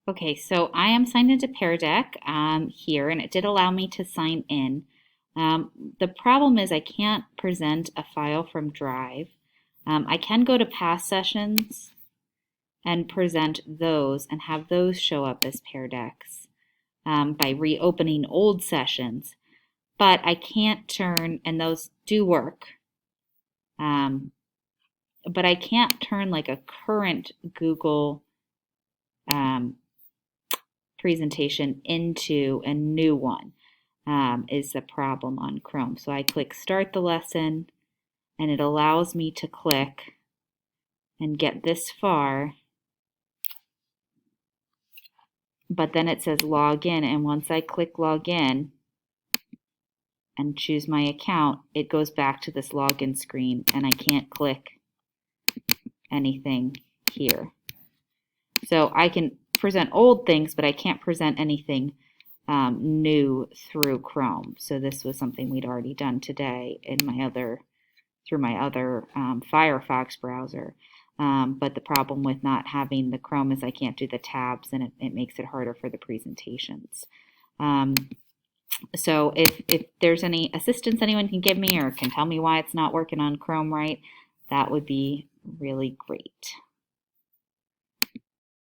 Okay, so I am signed into peardeck here, and it did allow me to sign in. The problem is I can't present a file from Drive. I can go to past sessions and present those and have those show up as peardecks by reopening old sessions, but I can't turn, and those do work, but I can't turn like a current Google presentation into a new one is the problem on Chrome. So I click Start the Lesson, and it allows me to click and get this far, but then it says log in, and once I click log in and choose my account, it goes back to this login screen, and I can't click anything here. So I can present old things, but I can't present anything new through Chrome. So this was something we'd already done today in through my other Firefox browser. But the problem with not having the Chrome is I can't do the tabs, and it makes it harder for the presentations. So if there's any assistance anyone can give me or can tell me why it's not working on Chrome right, that would be really great.